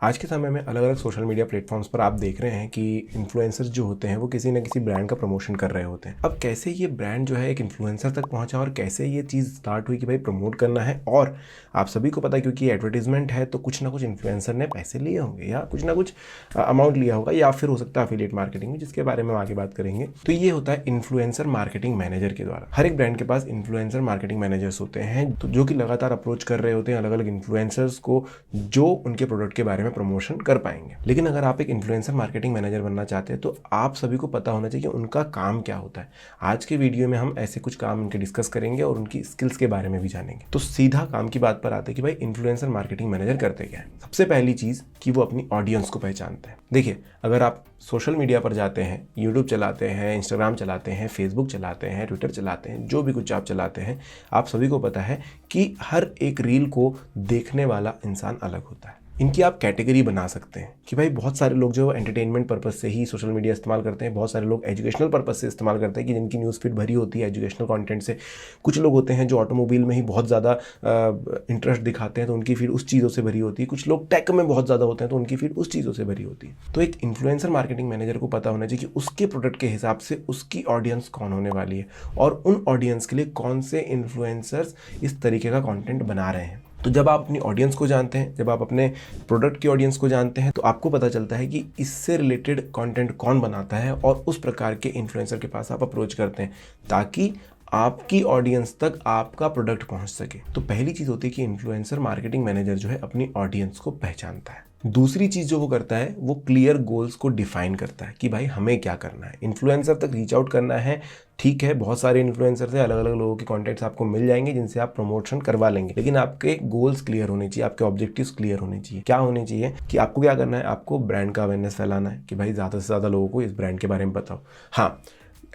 आज के समय में अलग अलग सोशल मीडिया प्लेटफॉर्म्स पर आप देख रहे हैं कि इन्फ्लुएंसर्स जो होते हैं वो किसी न किसी ब्रांड का प्रमोशन कर रहे होते हैं। अब कैसे ये ब्रांड जो है एक इन्फ्लुएंसर तक पहुंचा और कैसे ये चीज़ स्टार्ट हुई कि भाई प्रमोट करना है, और आप सभी को पता है क्योंकि एडवर्टीजमेंट है तो कुछ ना कुछ इन्फ्लुएंसर ने पैसे लिए होंगे या कुछ ना कुछ अमाउंट लिया होगा, या फिर हो सकता है अफिलिएट मार्केटिंग में, जिसके बारे में हम आगे बात करेंगे। तो ये होता है इन्फ्लुएंसर मार्केटिंग मैनेजर के द्वारा। हर एक ब्रांड के पास इन्फ्लुएंसर मार्केटिंग मैनेजर्स होते हैं तो जो कि लगातार अप्रोच कर रहे होते हैं अलग अलग इन्फ्लुएंसर्स को जो उनके प्रोडक्ट के बारे में प्रमोशन कर पाएंगे। लेकिन अगर आप एक इन्फ्लुएंसर मार्केटिंग मैनेजर बनना चाहते हैं तो आप सभी को पता होना चाहिए कि उनका काम क्या होता है। आज के वीडियो में हम ऐसे कुछ काम उनके डिस्कस करेंगे और उनकी स्किल्स के बारे में भी जानेंगे। तो सीधा काम की बात पर आते हैं कि भाई इन्फ्लुएंसर मार्केटिंग मैनेजर करते क्या है। सबसे पहली चीज कि वो अपनी ऑडियंस को पहचानते हैं। देखिए, अगर आप सोशल मीडिया पर जाते हैं, यूट्यूब चलाते हैं, इंस्टाग्राम चलाते हैं, फेसबुक चलाते हैं, ट्विटर चलाते हैं, जो भी कुछ आप चलाते हैं, आप सभी को पता है कि हर एक रील को देखने वाला इंसान अलग होता है। इनकी आप कैटेगरी बना सकते हैं कि भाई बहुत सारे लोग जो एंटरटेनमेंट पर्पज से ही सोशल मीडिया इस्तेमाल करते हैं, बहुत सारे लोग एजुकेशनल पर्पज से इस्तेमाल करते हैं कि जिनकी न्यूज़ फीड भरी होती है एजुकेशनल कंटेंट से। कुछ लोग होते हैं जो ऑटोमोबाइल में ही बहुत ज़्यादा इंटरेस्ट दिखाते हैं तो उनकी फीड उस चीज़ों से भरी होती है। कुछ लोग टेक में बहुत ज़्यादा होते हैं तो उनकी फीड उस चीज़ों से भरी होती है। तो एक इन्फ्लुएंसर मार्केटिंग मैनेजर को पता होना चाहिए कि उसके प्रोडक्ट के हिसाब से उसकी ऑडियंस कौन होने वाली है और उन ऑडियंस के लिए कौन से इन्फ्लुएंसर्स इस तरीके का कंटेंट बना रहे हैं। तो जब आप अपनी ऑडियंस को जानते हैं, जब आप अपने प्रोडक्ट की ऑडियंस को जानते हैं, तो आपको पता चलता है कि इससे रिलेटेड कंटेंट कौन बनाता है और उस प्रकार के इन्फ्लुएंसर के पास आप अप्रोच करते हैं ताकि आपकी ऑडियंस तक आपका प्रोडक्ट पहुंच सके। तो पहली चीज़ होती है कि इन्फ्लुएंसर मार्केटिंग मैनेजर जो है अपनी ऑडियंस को पहचानता है। दूसरी चीज़ जो वो करता है वो क्लियर गोल्स को डिफाइन करता है कि भाई हमें क्या करना है। इन्फ्लुएंसर तक रीच आउट करना है, ठीक है, बहुत सारे इन्फ्लुएंसर से अलग अलग लोगों के कॉन्टैक्ट्स आपको मिल जाएंगे जिनसे आप प्रमोशन करवा लेंगे, लेकिन आपके गोल्स क्लियर होने चाहिए, आपके ऑब्जेक्टिव्स क्लियर होने चाहिए। क्या होने चाहिए कि आपको क्या करना है, आपको ब्रांड का अवेयरनेस फैलाना है कि भाई ज़्यादा से ज़्यादा लोगों को इस ब्रांड के बारे में बताओ। हाँ,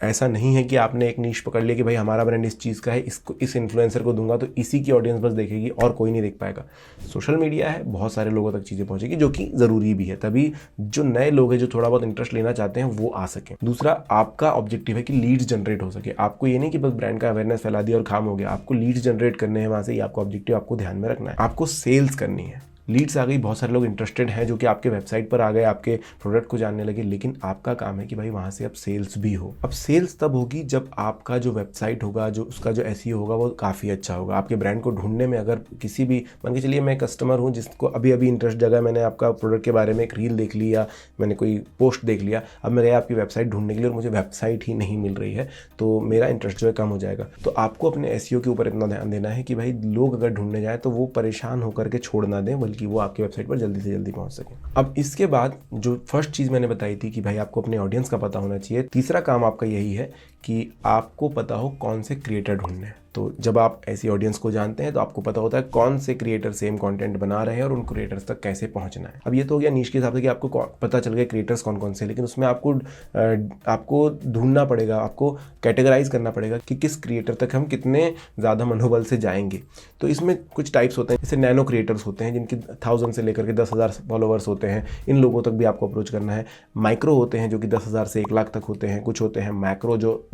ऐसा नहीं है कि आपने एक नीश पकड़ लिया कि भाई हमारा ब्रांड इस चीज़ का है, इसको इस इन्फ्लुएंसर को दूंगा तो इसी की ऑडियंस बस देखेगी और कोई नहीं देख पाएगा। सोशल मीडिया है, बहुत सारे लोगों तक चीज़ें पहुंचेगी जो कि ज़रूरी भी है, तभी जो नए लोग हैं जो थोड़ा बहुत इंटरेस्ट लेना चाहते हैं वो आ सकें। दूसरा, आपका ऑब्जेक्टिव है कि लीड्स जनरेट हो सके। आपको ये नहीं कि बस ब्रांड का अवेयरनेस फैला दिया और काम हो गया, आपको लीड्स जनरेट करने हैं, वहाँ से ही आपका ऑब्जेक्टिव आपको ध्यान में रखना है। आपको सेल्स करनी है। लीड्स आ गई, बहुत सारे लोग इंटरेस्टेड हैं जो कि आपके वेबसाइट पर आ गए, आपके प्रोडक्ट को जानने लगे, लेकिन आपका काम है कि भाई वहाँ से अब सेल्स भी हो। अब सेल्स तब होगी जब आपका जो वेबसाइट होगा, जो उसका जो एसईओ होगा वो काफ़ी अच्छा होगा। आपके ब्रांड को ढूंढने में अगर किसी भी, मान के चलिए मैं कस्टमर हूँ जिसको अभी अभी इंटरेस्ट जगा, मैंने आपका प्रोडक्ट के बारे में एक रील देख ली या मैंने कोई पोस्ट देख लिया, अब मैं गया आपकी वेबसाइट ढूंढने के लिए और मुझे वेबसाइट ही नहीं मिल रही है तो मेरा इंटरेस्ट जो है कम हो जाएगा। तो आपको अपने एसईओ के ऊपर इतना ध्यान देना है कि भाई लोग अगर ढूंढने जाए तो वो परेशान होकर के छोड़ ना दें, बल्कि वो आपकी वेबसाइट पर जल्दी से जल्दी पहुंच सके। अब इसके बाद जो फर्स्ट चीज मैंने बताई थी कि भाई आपको अपने ऑडियंस का पता होना चाहिए, तीसरा काम आपका यही है कि आपको पता हो कौन से क्रिएटर ढूंढने हैं। तो जब आप ऐसी ऑडियंस को जानते हैं तो आपको पता होता है कौन से क्रिएटर सेम कंटेंट बना रहे हैं और उन क्रिएटर्स तक कैसे पहुंचना है। अब ये तो हो गया नीश के हिसाब से कि आपको पता चल गया क्रिएटर्स कौन कौन से, लेकिन उसमें आपको ढूंढना पड़ेगा, आपको कैटेगराइज करना पड़ेगा कि किस क्रिएटर तक हम कितने ज़्यादा मनोबल से जाएंगे। तो इसमें कुछ टाइप्स होते हैं, जैसे नैनो क्रिएटर्स होते हैं जिनकी 1000 से लेकर के 10,000 फॉलोवर्स होते हैं, इन लोगों तक भी आपको अप्रोच करना है। माइक्रो होते हैं जो कि 10,000 से 1 लाख तक होते हैं। कुछ होते हैं मैक्रो जो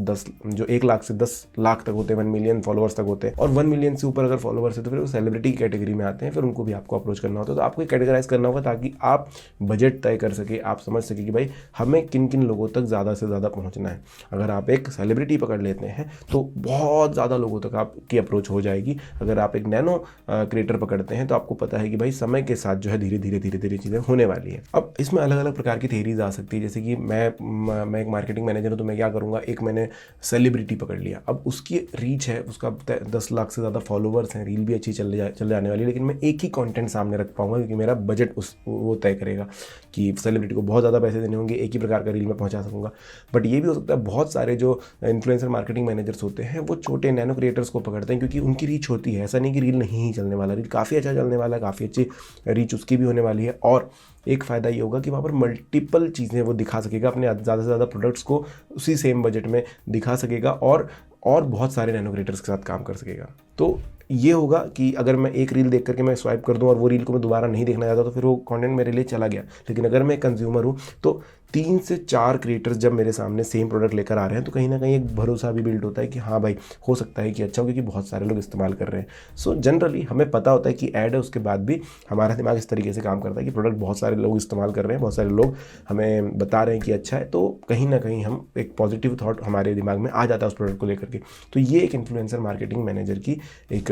1 लाख से 10 लाख तक होते हैं, 1 मिलियन फॉलोवर्स तक होते हैं, और 1 मिलियन से ऊपर अगर फॉलोवर्स है तो फिर वो सेलिब्रिटी की कैटेगरी में आते हैं, फिर उनको भी आपको अप्रोच करना होता है। तो आपको कैटेगराइज करना होगा ताकि आप बजट तय कर सके, आप समझ सके कि भाई हमें किन किन लोगों तक ज़्यादा से ज़्यादा पहुंचना है। अगर आप एक सेलिब्रिटी पकड़ लेते हैं तो बहुत ज़्यादा लोगों तक आपकी अप्रोच हो जाएगी। अगर आप एक नैनो क्रिएटर पकड़ते हैं तो आपको पता है कि भाई समय के साथ जो है धीरे धीरे चीज़ें होने वाली है। अब इसमें अलग अलग प्रकार की थेरीज आ सकती है, जैसे कि मैं एक मार्केटिंग मैनेजर हूँ तो मैं क्या करूँगा, एक मैंने सेलिब्रिटी पकड़ लिया, अब उसकी रीच है, उसका 10 लाख से ज़्यादा फॉलोवर्स हैं, रील भी अच्छी चल जाने वाली है, लेकिन मैं एक ही कंटेंट सामने रख पाऊंगा क्योंकि मेरा बजट वो तय करेगा कि सेलिब्रिटी को बहुत ज़्यादा पैसे देने होंगे, एक ही प्रकार का रील में पहुंचा सकूंगा। बट ये भी हो सकता है बहुत सारे जो इन्फ्लुएंसर मार्केटिंग मैनेजर्स होते हैं वो छोटे नैनो क्रिएटर्स को पकड़ते हैं क्योंकि उनकी रीच होती है। ऐसा नहीं कि रील नहीं ही चलने वाला, रील काफ़ी अच्छा चलने वाला है, काफ़ी अच्छी रीच उसकी भी होने वाली है। और एक फ़ायदा ये होगा कि वहाँ पर मल्टीपल चीज़ें वो दिखा सकेगा, अपने ज़्यादा से ज़्यादा प्रोडक्ट्स को उसी सेम बजट में दिखा सकेगा और बहुत सारे नैनो क्रिएटर्स के साथ काम कर सकेगा। तो ये होगा कि अगर मैं एक रील देख करके मैं स्वाइप कर दूं और वो रील को मैं दोबारा नहीं देखना चाहता तो फिर वो कंटेंट मेरे लिए चला गया। लेकिन अगर मैं कंज्यूमर हूँ तो 3 से 4 क्रिएटर्स जब मेरे सामने सेम प्रोडक्ट लेकर आ रहे हैं तो कहीं ना कहीं एक भरोसा भी बिल्ड होता है कि हाँ भाई, हो सकता है कि अच्छा हो, क्योंकि बहुत सारे लोग इस्तेमाल कर रहे हैं। सो जनरली हमें पता होता है कि ऐड है, उसके बाद भी हमारा दिमाग इस तरीके से काम करता है कि प्रोडक्ट बहुत सारे लोग इस्तेमाल कर रहे हैं, बहुत सारे लोग हमें बता रहे हैं कि अच्छा है, तो कहीं ना कहीं हम एक पॉजिटिव थॉट हमारे दिमाग में आ जाता है उस प्रोडक्ट को लेकर के। तो ये एक इन्फ्लुएंसर मार्केटिंग मैनेजर की एक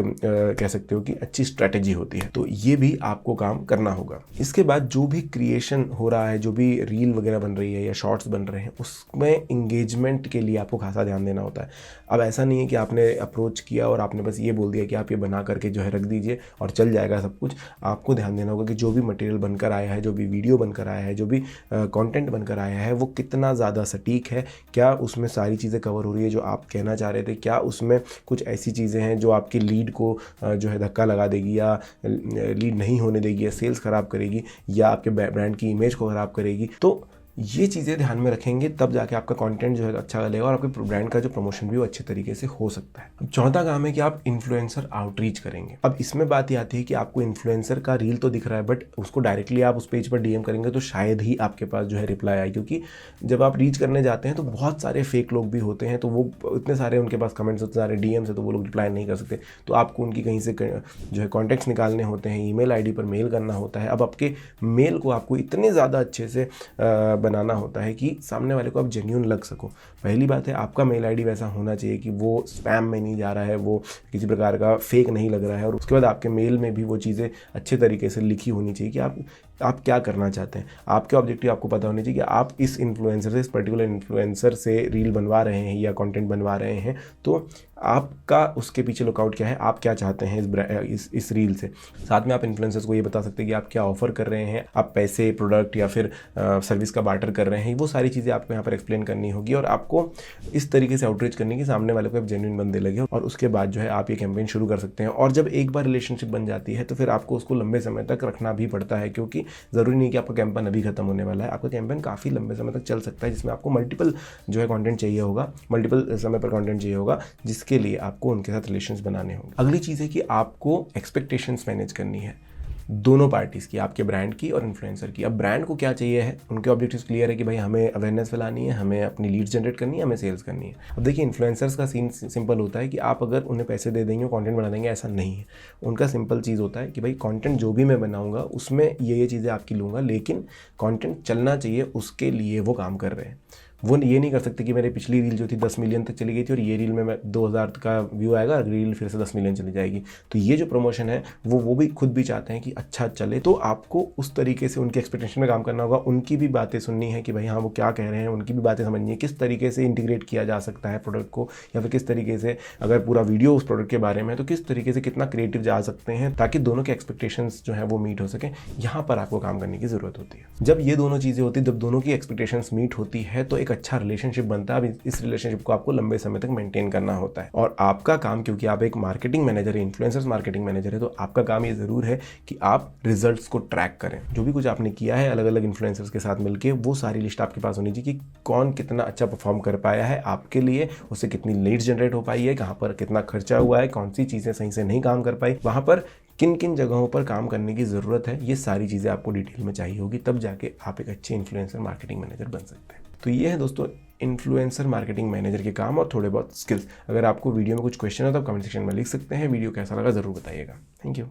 कह सकते हो कि अच्छी स्ट्रैटेजी होती है। तो ये भी आपको काम करना होगा। इसके बाद जो भी क्रिएशन हो रहा है, जो भी रील वगैरह बन रही है या शॉर्ट्स बन रहे हैं, उसमें इंगेजमेंट के लिए आपको खासा ध्यान देना होता है। अब ऐसा नहीं है कि आपने अप्रोच किया और आपने बस ये बोल दिया कि आप ये बना करके जो है रख दीजिए और चल जाएगा सब कुछ। आपको ध्यान देना होगा कि जो भी मटेरियल बनकर आया है, जो भी वीडियो बनकर आया है, जो भी कंटेंट बनकर आया है, वो कितना ज़्यादा सटीक है, क्या उसमें सारी चीज़ें कवर हो रही है जो आप कहना चाह रहे थे, क्या उसमें कुछ ऐसी चीज़ें हैं जो आपकी लीड को जो है धक्का लगा देगी या लीड नहीं होने देगी या सेल्स ख़राब करेगी या आपके ब्रांड की इमेज को ख़राब करेगी। तो ये चीज़ें ध्यान में रखेंगे तब जाके आपका कंटेंट जो है अच्छा लगेगा और आपके ब्रांड का जो प्रमोशन भी वो अच्छे तरीके से हो सकता है। अब चौथा काम है कि आप इन्फ्लुएंसर आउटरीच करेंगे। अब इसमें बात ये आती है कि आपको इन्फ्लुएंसर का रील तो दिख रहा है, बट उसको डायरेक्टली आप उस पेज पर डीएम करेंगे तो शायद ही आपके पास जो है रिप्लाई आए, क्योंकि जब आप रीच करने जाते हैं तो बहुत सारे फेक लोग भी होते हैं, तो वो इतने सारे उनके पास कमेंट्स, इतने सारे डीएम्स है, तो वो लोग रिप्लाई नहीं कर सकते। तो आपको उनकी कहीं से जो है कॉन्टैक्ट्स निकालने होते हैं, ईमेल आईडी पर मेल करना होता है। अब आपके मेल को आपको इतने ज़्यादा अच्छे से बनाना होता है कि सामने वाले को आप जेन्युइन लग सको। पहली बात है, आपका मेल आईडी वैसा होना चाहिए कि वो स्पैम में नहीं जा रहा है, वो किसी प्रकार का फेक नहीं लग रहा है, और उसके बाद आपके मेल में भी वो चीज़ें अच्छे तरीके से लिखी होनी चाहिए कि आप क्या करना चाहते हैं, आपके ऑब्जेक्टिव आपको पता होनी चाहिए कि आप इस इन्फ्लुएंसर से, इस पर्टिकुलर इन्फ्लुएंसर से रील बनवा रहे हैं या कंटेंट बनवा रहे हैं, तो आपका उसके पीछे लुकआउट क्या है, आप क्या चाहते हैं इस रील से। साथ में आप इन्फ्लुएंसर्स को ये बता सकते हैं कि आप क्या ऑफर कर रहे हैं, आप पैसे, प्रोडक्ट या फिर सर्विस का बार्टर कर रहे हैं। वो सारी चीज़ें आपको यहाँ पर एक्सप्लेन करनी होगी और आपको इस तरीके से आउटरीच करनी कि सामने वाले को आप जेन्युइन बंदे लगे, और उसके बाद जो है आप ये कैंपेन शुरू कर सकते हैं। और जब एक बार रिलेशनशिप बन जाती है तो फिर आपको उसको लंबे समय तक रखना भी पड़ता है, क्योंकि ज़रूरी नहीं कि आपका कैंपेन अभी खत्म होने वाला है। आपका कैंपेन काफ़ी लंबे समय तक चल सकता है, जिसमें आपको मल्टीपल जो है कंटेंट चाहिए होगा, मल्टीपल समय पर कंटेंट चाहिए होगा, जिसके लिए आपको उनके साथ रिलेशंस बनाने होंगे। अगली चीज़ है कि आपको एक्सपेक्टेशंस मैनेज करनी है दोनों पार्टीज़ की, आपके ब्रांड की और इन्फ्लुएंसर की। अब ब्रांड को क्या चाहिए है, उनके ऑब्जेक्टिव्स क्लियर है कि भाई हमें अवेयरनेस फैलानी है, हमें अपनी लीड्स जनरेट करनी है, हमें सेल्स करनी है। अब देखिए, इन्फ्लुएंसर्स का सीन सिंपल होता है कि आप अगर उन्हें पैसे दे देंगे, कंटेंट बना देंगे, ऐसा नहीं है। उनका सिंपल चीज़ होता है कि भाई कंटेंट जो भी मैं बनाऊंगा उसमें ये चीज़ें आपकी लूँगा, लेकिन कंटेंट चलना चाहिए, उसके लिए वो काम कर रहे हैं। वो ये नहीं कर सकते कि मेरी पिछली रील जो थी 10 मिलियन तक चली गई थी और ये रील में मैं 2000 का व्यू आएगा, रील फिर से 10 मिलियन चली जाएगी। तो ये जो प्रमोशन है वो भी खुद भी चाहते हैं कि अच्छा चले, तो आपको उस तरीके से उनके एक्सपेक्टेशन में काम करना होगा। उनकी भी बातें सुननी है कि भाई हाँ, वो क्या कह रहे हैं, उनकी भी बातें समझनी है, किस तरीके से इंटीग्रेट किया जा सकता है प्रोडक्ट को, या फिर किस तरीके से अगर पूरा वीडियो उस प्रोडक्ट के बारे में, तो किस तरीके से कितना क्रिएटिव जा सकते हैं ताकि दोनों के एक्सपेक्टेशंस जो है वो मीट हो सके। यहाँ पर आपको काम करने की ज़रूरत होती है। जब ये दोनों चीज़ें होती है, जब दोनों की एक्सपेक्टेशंस मीट होती है, तो एक अच्छा रिलेशनशिप बनता है। अब इस रिलेशनशिप को आपको लंबे समय तक मेंटेन करना होता है, और आपका काम, क्योंकि आप एक मार्केटिंग मैनेजर है, इन्फ्लुएंसर्स मार्केटिंग मैनेजर है, तो आपका काम ये जरूर है कि आप रिजल्ट्स को ट्रैक करें। जो भी कुछ आपने किया है अलग अलग इन्फ्लुएंसर्स के साथ मिलकर, वो सारी लिस्ट आपके पास होनी चाहिए कि कौन कितना अच्छा परफॉर्म कर पाया है आपके लिए, उससे कितनी लीड्स जनरेट हो पाई है, कहाँ पर कितना खर्चा हुआ है, कौन सी चीज़ें सही से नहीं काम कर पाई, वहाँ पर किन किन जगहों पर काम करने की ज़रूरत है। ये सारी चीज़ें आपको डिटेल में चाहिए होगी, तब जाके आप एक अच्छे इन्फ्लुएंसर मार्केटिंग मैनेजर बन सकते हैं। तो ये है दोस्तों इन्फ्लुएंसर मार्केटिंग मैनेजर के काम और थोड़े बहुत स्किल्स। अगर आपको वीडियो में कुछ क्वेश्चन हो तो आप कमेंट सेक्शन में लिख सकते हैं। वीडियो कैसा लगा ज़रूर बताइएगा। Thank you.